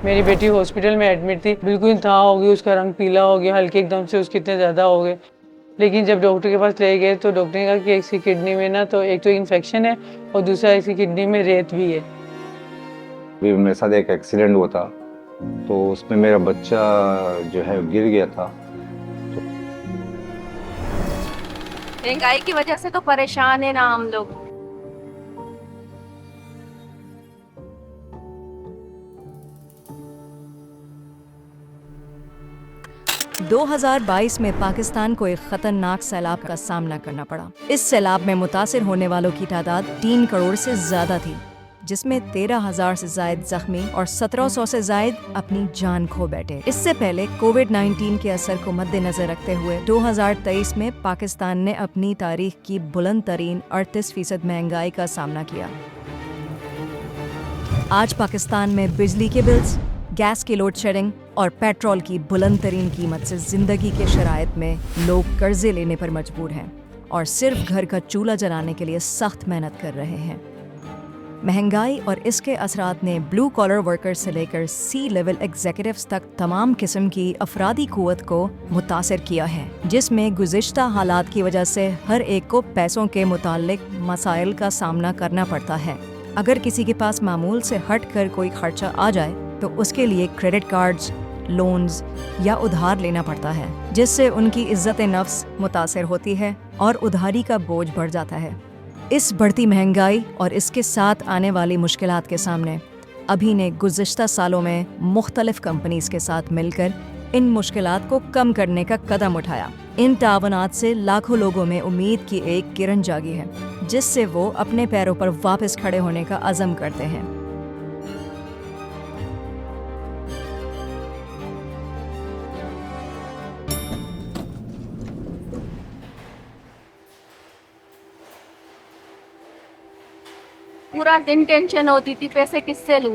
मेरी बेटी हॉस्पिटल में एडमिट थी, बिल्कुल था हो गई, उसका रंग पीला हो गया, हल्के एकदम से उसके इतने ज़्यादा हो गए। लेकिन जब डॉक्टर के पास ले गए तो डॉक्टर ने कहा कि इसकी किडनी में ना तो एक तो इन्फेक्शन है और दूसरा इसकी किडनी में रेत भी है। अभी मेरे साथ एक एक्सीडेंट हुआ था, तो उसमें मेरा बच्चा जो है गिर गया था। महंगाई की वजह से तो परेशान है ना हम लोग। 2022 में पाकिस्तान को एक खतरनाक सैलाब का सामना करना पड़ा। इस सैलाब में मुतासिर होने वालों की तादाद 3 करोड़ से ज्यादा थी, जिसमें 13,000 से जायद जख्मी और 1700 से जायद अपनी जान खो बैठे। इससे पहले कोविड-19 के असर को मद्देनजर रखते हुए 2023 में पाकिस्तान ने अपनी तारीख की बुलंद तरीन 38% महंगाई का सामना किया। आज पाकिस्तान में बिजली के बिल्स, गैस की लोड शेडिंग और पेट्रोल की बुलंद तरीन कीमत से जिंदगी के शराइत में लोग कर्जे लेने पर मजबूर हैं और सिर्फ घर का चूल्हा जलाने के लिए सख्त मेहनत कर रहे हैं। महंगाई और इसके असरात ने ब्लू कॉलर वर्कर्स से लेकर सी लेवल एग्जीक्यूटिव्स तक तमाम किस्म की अफरादी कुव्वत को मुतासिर किया है, जिसमें गुज़िश्ता हालात की वजह से हर एक को पैसों के मुताल्लिक मसाइल का सामना करना पड़ता है। अगर किसी के पास मामूल से हट कर कोई खर्चा आ जाए तो उसके लिए क्रेडिट कार्ड्स, लोन्स या उधार लेना पड़ता है, जिससे उनकी इज्जत नफ्स मुतासर होती है और उधारी का बोझ बढ़ जाता है। इस बढ़ती महंगाई और इसके साथ आने वाली मुश्किलात के सामने अभी ने गुज़िश्ता सालों में मुख्तलिफ कंपनीज के साथ मिलकर इन मुश्किलात को कम करने का कदम उठाया। इन तावनात से लाखों लोगों में उम्मीद की एक किरण जागी है, जिससे वो अपने पैरों पर वापस खड़े होने का अज़म करते हैं। पूरा दिन टेंशन होती थी पैसे किससे लूं।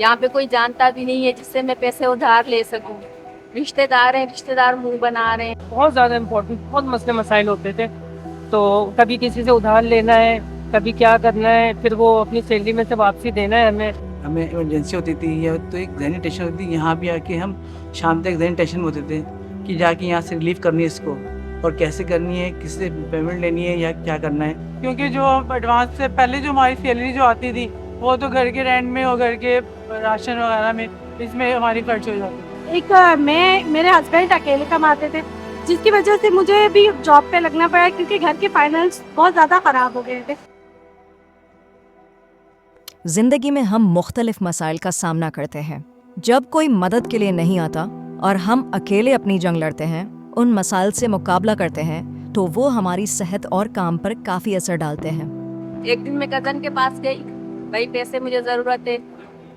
यहाँ पे कोई जानता भी नहीं है जिससे मैं पैसे उधार ले सकूं। रिश्तेदार हैं, रिश्तेदार मुंह बना रहे हैं। बहुत ज़्यादा इम्पोर्टेंट, बहुत मसले मसाइल होते थे, तो कभी किसी से उधार लेना है, कभी क्या करना है, फिर वो अपनी सैलरी में से वापसी देना है हमें इमरजेंसी होती थी या तो एक जहनी टेंशन होती थी। यहाँ भी आके हम शाम तक जहनी टेंशन में होते थे कि जाके यहाँ से रिलीफ करनी है इसको, और कैसे करनी है, किससे पेमेंट लेनी है या क्या करना है। क्योंकि जो एडवांस से पहले जो हमारी सैलरी जो आती थी वो तो घर के रेंट में और घर के राशन वगैरह में, इसमें हमारी खर्च हो जाती थी। एक मेरे हस्बैंड अकेले कमाते थे, जिसकी वजह से मुझे भी जॉब पे लगना पड़ा क्योंकि घर के फाइनेंस बहुत ज़्यादा ख़राब हो गए थे। जिंदगी में हम मुख्तलिफ मसाइल का सामना करते हैं। जब कोई मदद के लिए नहीं आता और हम अकेले अपनी जंग लड़ते हैं, उन मसाइल से मुकाबला करते हैं, तो वो हमारी सेहत और काम पर काफ़ी असर डालते हैं। एक दिन मैं कजन के पास गई, भाई पैसे मुझे जरूरत है।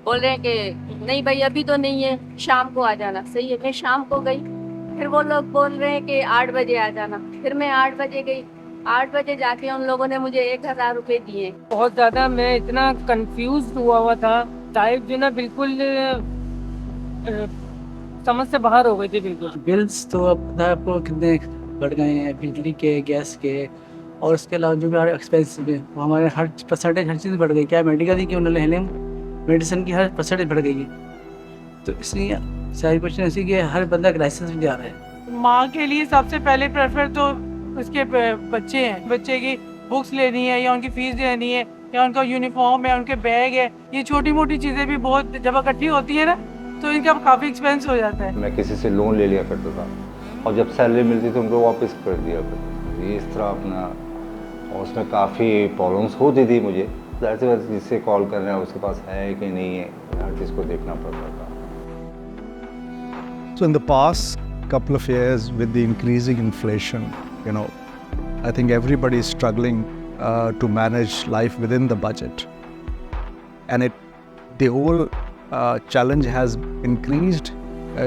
बोल रहे हैं कि नहीं भाई अभी तो नहीं है, शाम को आ जाना। सही है, मैं शाम को गई, फिर वो लोग बोल रहे हैं कि 8 बजे आ जाना। फिर मैं 8 बजे गई, 8 बजे जाके उन लोगों ने मुझे 1000 रुपये दिए। बहुत ज़्यादा मैं इतना कंफ्यूज हुआ था, टाइप जो ना बिल्कुल समझ से बाहर हो गई थी बिल्कुल। बिल्स तो अब पता है आपको कितने बढ़ गए हैं, बिजली के, गैस के, और उसके अलावा जो भी हमारे एक्सपेंसिव है वो हमारे हर परसेंटेज हर चीज़ बढ़ गई। क्या मेडिकल की क्यों न ले लें, मेडिसिन की हर परसेंटेज बढ़ गई है। तो इसलिए सारी क्वेश्चन ऐसी कि हर बंदा क्राइसिस में जा रहा है। माँ के लिए सबसे पहले प्रेफर तो उसके बच्चे हैं, बच्चे की बुक्स लेनी है या उनकी फीस देनी है या उनका यूनिफॉर्म है, उनके बैग है। ये छोटी मोटी चीज़ें भी बहुत जब इकट्ठी होती है ना तो इनका काफ़ी एक्सपेंस हो जाता है। मैं किसी से लोन ले लिया करता था और जब सैलरी मिलती तो उनको वापस कर दिया करता था। ये इस तरह अपना, और उसमें काफ़ी प्रॉब्लम्स होती थी मुझे। ज़ाहिर सी बात, जिससे कॉल कर रहे हैं उसके पास है कि नहीं है, हर चीज़ को देखना पड़ता था। So in the past couple of years with the increasing inflation, I think everybody is struggling to manage life within the budget, and the whole challenge has increased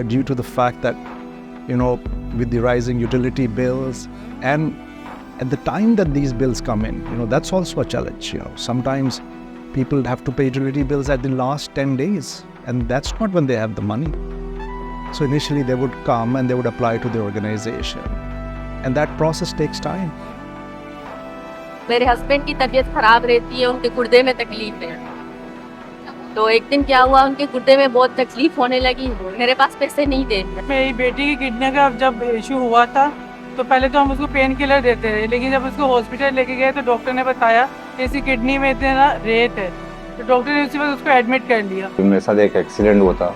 due to the fact that with the rising utility bills, and at the time that these bills come in, that's also a challenge. Sometimes people have to pay utility bills at the last 10 days, and that's not when they have the money. So initially they would come and they would apply to the organization, and that process takes time. मेरे husband की तबीयत खराब रहती है, उनके गुर्दे में तकलीफ है। तो एक दिन क्या हुआ, उनके गुर्दे में बहुत तकलीफ होने लगी, मेरे पास पैसे नहीं थे। मेरी बेटी की किडनी का जब इशू हुआ था तो पहले तो हम उसको पेन किलर देते रहे, लेकिन जब उसको हॉस्पिटल लेके गए तो डॉक्टर ने बताया कि इसकी किडनी में इतना रेत है, तो डॉक्टर ने उसी वक्त उसको एडमिट कर लिया। मेरे साथ एक एक्सीडेंट हुआ था,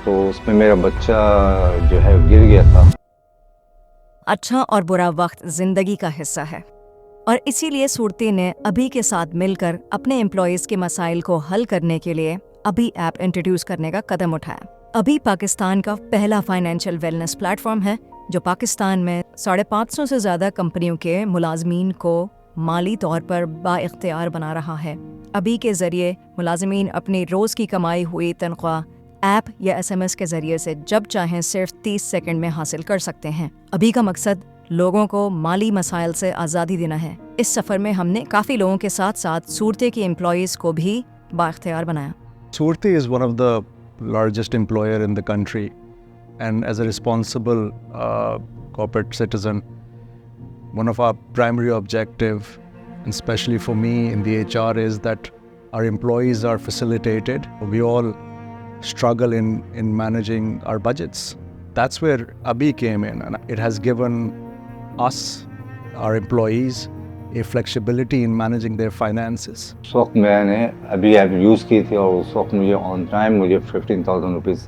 तो उसमें मेरा बच्चा जो है गिर गया था। अच्छा और बुरा वक्त जिंदगी का हिस्सा है और इसीलिए सूरती ने अभी के साथ मिलकर अपने एम्प्लॉयज़ के मसाइल को हल करने के लिए अभी ऐप इंट्रोड्यूस करने का कदम उठाया। अभी पाकिस्तान का पहला फाइनेंशियल वेलनेस प्लेटफॉर्म है जो पाकिस्तान में 550 से ज़्यादा कंपनियों के मुलाजमीन को माली तौर पर बाइख्तियार बना रहा है। अभी के ज़रिए मुलाजमीन अपनी रोज़ की कमाई हुई तनख्वाह ऐप या SMS के ज़रिए से जब चाहें सिर्फ 30 सेकंड में हासिल कर सकते हैं। अभी का मकसद लोगों को माली मसाइल से आज़ादी देना है। इस सफ़र में हमने काफ़ी लोगों के साथ साथ सूरती के एम्प्लॉयज़ को भी बाइख्तियार बनाया। Surti is one of the largest employer in the country, and as a responsible corporate citizen, one of our primary objective, and especially for me in the HR, is that our employees are facilitated. We all struggle in managing our budgets. That's where Abhi came in, and it has given us, our employees, a flexibility in managing their finances. उस वक्त मैंने अभी app use की थी और उस वक्त मुझे ऑन टाइम मुझे 15,000 रुपीज़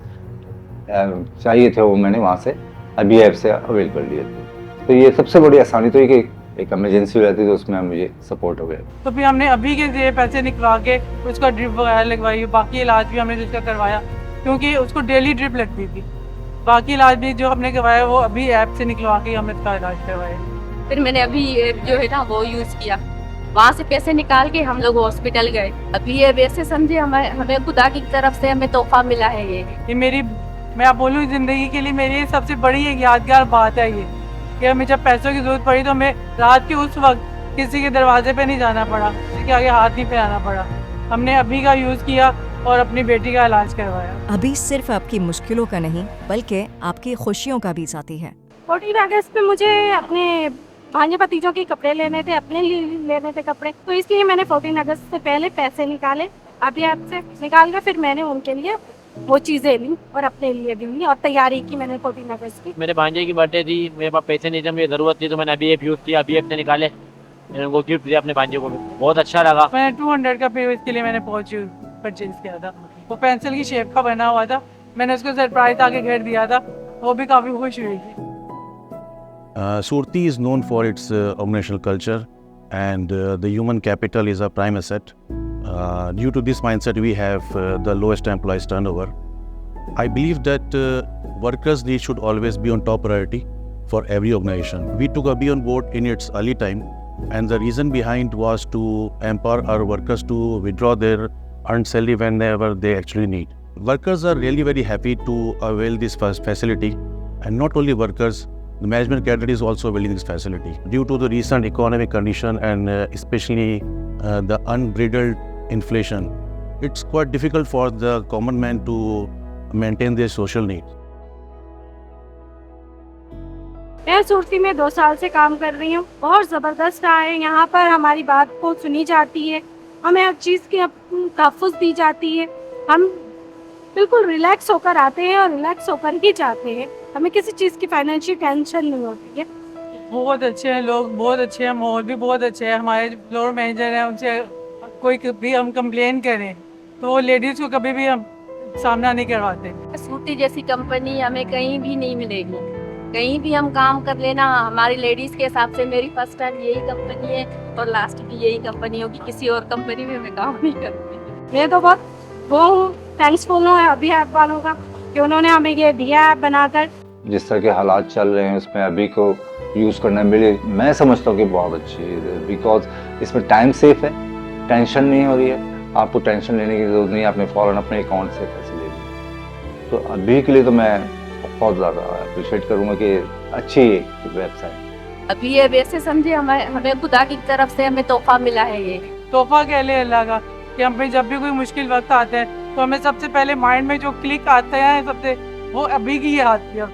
चाहिए थे, वो मैंने वहाँ से अभी ऐप से अवेल कर लिए थे। तो ये सबसे बड़ी आसानी तो ये कि एक इमरजेंसी रहती है तो उसमें मुझे सपोर्ट हो गया। तो फिर हमने अभी के लिए पैसे निकलवा के उसका ड्रिप वगैरह लगवाई, बाकी इलाज भी हमने जिसका करवाया क्योंकि उसको डेली ड्रिप लगती थी। बाकी इलाज भी जो हमने करवाया वो अभी ऐप से निकलवा के हमने उसका इलाज करवाया। फिर मैंने अभी ऐप जो है ना वो यूज़ किया, वहाँ से पैसे निकाल के हम लोग हॉस्पिटल गए। अभी ये वैसे समझे हमें खुदा की तरफ से हमें तोहफा मिला है। ये मेरी, मैं आप बोलूँ ज़िंदगी के लिए मेरी सबसे बड़ी एक यादगार बात है ये कि हमें जब पैसों की ज़रूरत पड़ी तो हमें रात के उस वक्त किसी के दरवाजे पे नहीं जाना पड़ा, किसी के आगे हाथ नहीं फैलाना पड़ा। हमने अभी का यूज़ किया और अपनी बेटी का इलाज करवाया। अभी सिर्फ आपकी मुश्किलों का नहीं बल्कि आपकी खुशियों का भी साथी है। 14 अगस्त पे मुझे अपने भांजे भतीजों के कपड़े लेने थे, अपने लिए लेने थे कपड़े, तो इसलिए मैंने 14 अगस्त से पहले पैसे निकाले, अभी आपसे निकाल कर फिर मैंने उनके लिए वो चीज़ें ली और अपने लिए भी ली और तैयारी की मैंने 14 अगस्त की। मेरे भांजे की बर्थडे थी, मेरे पास पैसे नहीं थे, मुझे ज़रूरत थी, तो मैंने अभी ऐप यूज़ किया, अभी ऐप से निकाले, मैंने उनको गिफ्ट दिया अपने भांजे को भी, बहुत अच्छा लगा। मैंने 200 का पे इसके लिए मैंने पहुँच परचेज किया था, वो पेंसिल की शेप का बना हुआ था, मैंने उसको सरप्राइज आके घर दिया था, वो भी काफ़ी खुश हुई थी। Surti is known for its organizational culture, and the human capital is a prime asset. Due to this mindset, we have the lowest employees turnover. I believe that workers' needs should always be on top priority for every organization. We took Abhi on board in its early time, and the reason behind was to empower our workers to withdraw their earned salary whenever they actually need. Workers are really very happy to avail this facility, and not only workers, the management cadre is also availing this facility. Due to the recent economic condition and especially the unbridled inflation, it's quite difficult for the common man to maintain their social needs. मैं सूरती में 2 साल से काम कर रही हूँ, बहुत ज़बरदस्त रहा है। यहाँ पर हमारी बात को सुनी जाती है, हमें हर चीज़ की तहफ़्फ़ुज़ दी जाती है, हम बिल्कुल रिलैक्स होकर आते हैं और रिलैक्स होकर ही जाते हैं, हमें किसी चीज़ की फाइनेंशियल टेंशन नहीं होती है। बहुत अच्छे हैं लोग, बहुत अच्छे हैं, माहौल भी बहुत अच्छे है। हमारे फ्लोर मैनेजर हैं, उनसे कोई भी हम कंप्लेन करें तो वो लेडीज़ को कभी भी हम सामना नहीं करवाते। सूरती जैसी कंपनी हमें कहीं भी नहीं मिलेगी, कहीं भी हम काम कर लेना, हमारी लेडीज़ के हिसाब से मेरी फर्स्ट टाइम यही कंपनी है और लास्ट भी यही कंपनी होगी, किसी और कंपनी में मैं काम नहीं करती। मैं तो बहुत वो हूँ, थैंक्सफुल हूँ अभी ऐप वालों का कि उन्होंने हमें ये दिया ऐप बनाकर। जिस तरह के हालात चल रहे हैं उसमें अभी को यूज़ करना मैं समझता हूँ कि बहुत अच्छी है, बिकॉज इसमें टाइम सेफ है, टेंशन नहीं हो रही है, आपको टेंशन लेने की ज़रूरत नहीं है, आपने फ़ौरन अपने अकाउंट से पैसे ले लिए। तो अभी के लिए तो मैं बहुत ज़्यादा अप्रिशिएट करूँगा कि अच्छी वेबसाइट। अभी ये वैसे समझे हमें खुदा की तरफ से हमें तोहफा मिला है। ये तोहफा कह ले अल्लाह का कि हम पे जब भी कोई मुश्किल वक्त आता है तो हमें सबसे पहले माइंड में जो क्लिक आता है सबसे वो अभी की याद किया।